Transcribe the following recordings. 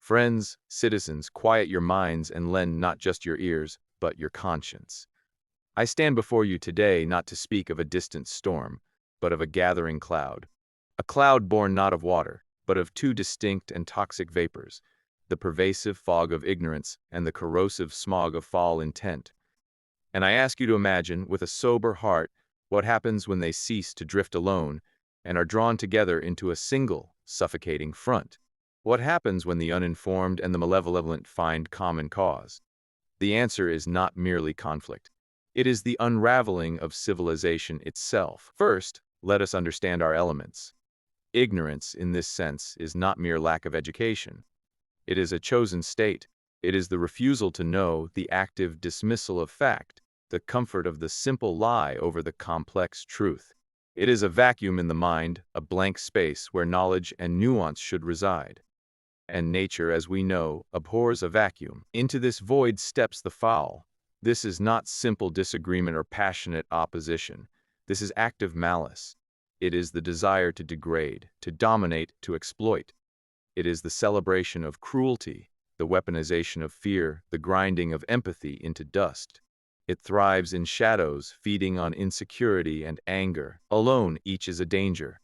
Friends, citizens, quiet your minds and lend not just your ears, but your conscience. I stand before you today not to speak of a distant storm, but of a gathering cloud. A cloud born not of water, but of two distinct and toxic vapors, the pervasive fog of ignorance and the corrosive smog of foul intent. And I ask you to imagine, with a sober heart, what happens when they cease to drift alone and are drawn together into a single, suffocating front. What happens when the uninformed and the malevolent find common cause? The answer is not merely conflict. It is the unraveling of civilization itself. First, let us understand our elements. Ignorance, in this sense, is not mere lack of education. It is a chosen state. It is the refusal to know, the active dismissal of fact, the comfort of the simple lie over the complex truth. It is a vacuum in the mind, a blank space where knowledge and nuance should reside. And nature, as we know, abhors a vacuum. Into this void steps the foul. This is not simple disagreement or passionate opposition. This is active malice. It is the desire to degrade, to dominate, to exploit. It is the celebration of cruelty, the weaponization of fear, the grinding of empathy into dust. It thrives in shadows, feeding on insecurity and anger. Alone, each is a danger.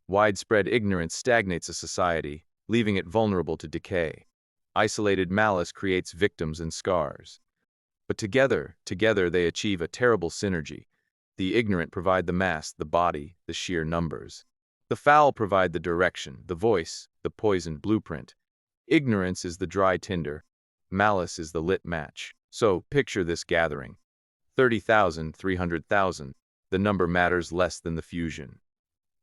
Widespread ignorance stagnates a society, leaving it vulnerable to decay. Isolated malice creates victims and scars. But together they achieve a terrible synergy. The ignorant provide the mass, the body, the sheer numbers. The foul provide the direction, the voice, the poisoned blueprint. Ignorance is the dry tinder. Malice is the lit match. So, picture this gathering. 30,000, 300,000. The number matters less than the fusion.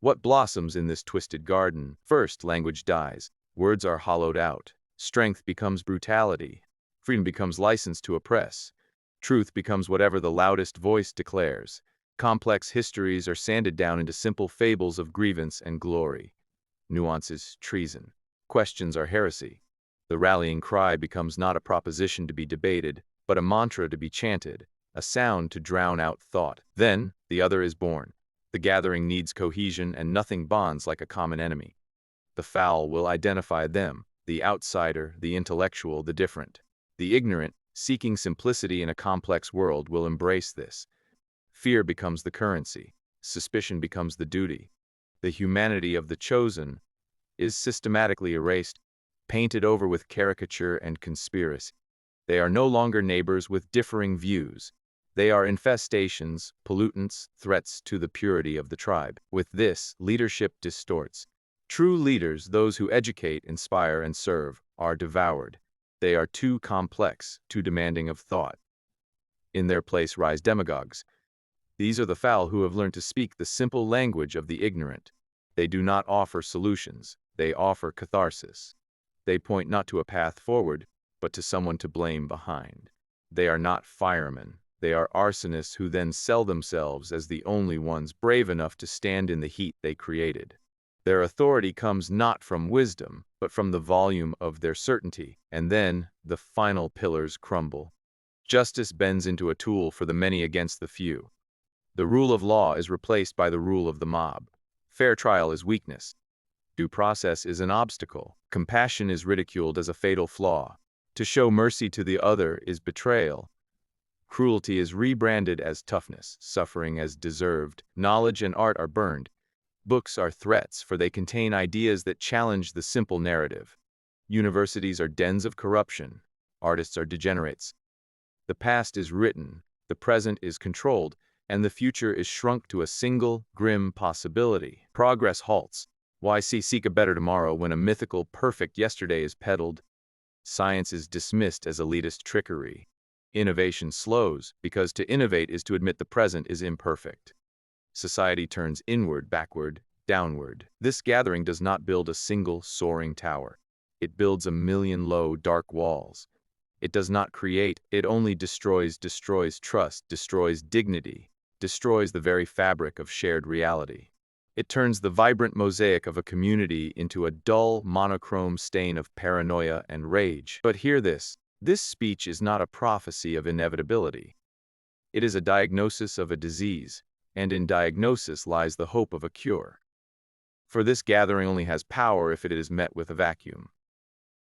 What blossoms in this twisted garden? First, language dies. Words are hollowed out. Strength becomes brutality. Freedom becomes license to oppress. Truth becomes whatever the loudest voice declares. Complex histories are sanded down into simple fables of grievance and glory. Nuance is treason. Questions are heresy. The rallying cry becomes not a proposition to be debated, but a mantra to be chanted, a sound to drown out thought. Then, the other is born. The gathering needs cohesion, and nothing bonds like a common enemy. The foul will identify them, the outsider, the intellectual, the different. The ignorant, seeking simplicity in a complex world, will embrace this. Fear becomes the currency. Suspicion becomes the duty. The humanity of the chosen is systematically erased, painted over with caricature and conspiracy. They are no longer neighbors with differing views. They are infestations, pollutants, threats to the purity of the tribe. With this, leadership distorts. True leaders, those who educate, inspire, and serve, are devoured. They are too complex, too demanding of thought. In their place rise demagogues. These are the foul who have learned to speak the simple language of the ignorant. They do not offer solutions. They offer catharsis. They point not to a path forward, but to someone to blame behind. They are not firemen. They are arsonists who then sell themselves as the only ones brave enough to stand in the heat they created. Their authority comes not from wisdom, but from the volume of their certainty, and then the final pillars crumble. Justice bends into a tool for the many against the few. The rule of law is replaced by the rule of the mob. Fair trial is weakness. Due process is an obstacle. Compassion is ridiculed as a fatal flaw. To show mercy to the other is betrayal. Cruelty is rebranded as toughness, suffering as deserved. Knowledge and art are burned. Books are threats, for they contain ideas that challenge the simple narrative. Universities are dens of corruption. Artists are degenerates. The past is written, the present is controlled, and the future is shrunk to a single, grim possibility. Progress halts. Why seek a better tomorrow when a mythical, perfect yesterday is peddled? Science is dismissed as elitist trickery. Innovation slows, because to innovate is to admit the present is imperfect. Society turns inward, backward, downward. This gathering does not build a single, soaring tower. It builds a million low, dark walls. It does not create, it only destroys trust, destroys dignity, destroys the very fabric of shared reality. It turns the vibrant mosaic of a community into a dull, monochrome stain of paranoia and rage. But hear this. This speech is not a prophecy of inevitability. It is a diagnosis of a disease, and in diagnosis lies the hope of a cure. For this gathering only has power if it is met with a vacuum.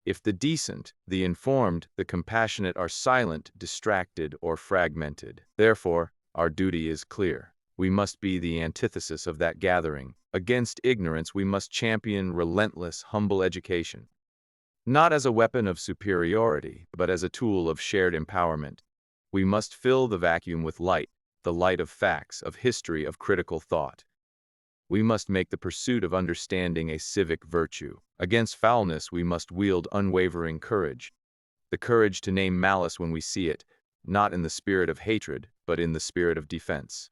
If the decent, the informed, the compassionate are silent, distracted, or fragmented. Therefore, our duty is clear. We must be the antithesis of that gathering. Against ignorance, we must champion relentless, humble education. Not as a weapon of superiority, but as a tool of shared empowerment. We must fill the vacuum with light, the light of facts, of history, of critical thought. We must make the pursuit of understanding a civic virtue. Against foulness, we must wield unwavering courage. The courage to name malice when we see it, not in the spirit of hatred, but in the spirit of defense.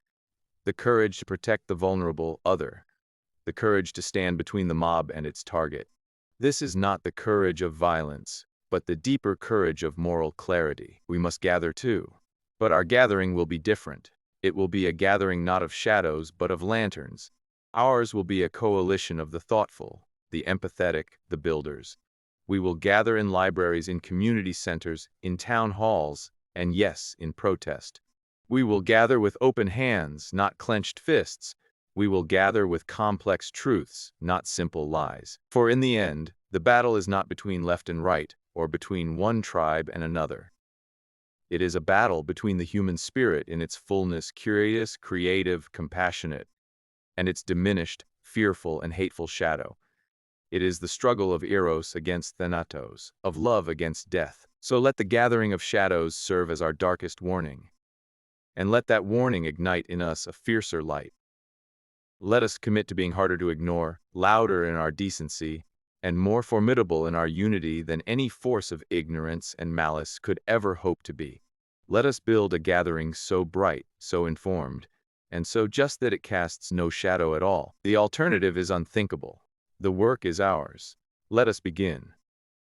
The courage to protect the vulnerable other. The courage to stand between the mob and its target. This is not the courage of violence, but the deeper courage of moral clarity. We must gather too. But our gathering will be different. It will be a gathering not of shadows, but of lanterns. Ours will be a coalition of the thoughtful, the empathetic, the builders. We will gather in libraries, in community centers, in town halls, and yes, in protest. We will gather with open hands, not clenched fists. We will gather with complex truths, not simple lies. For in the end, the battle is not between left and right, or between one tribe and another. It is a battle between the human spirit in its fullness, curious, creative, compassionate, and its diminished, fearful, and hateful shadow. It is the struggle of Eros against Thanatos, of love against death. So let the gathering of shadows serve as our darkest warning. And let that warning ignite in us a fiercer light. Let us commit to being harder to ignore, louder in our decency, and more formidable in our unity than any force of ignorance and malice could ever hope to be. Let us build a gathering so bright, so informed, and so just that it casts no shadow at all. The alternative is unthinkable. The work is ours. Let us begin.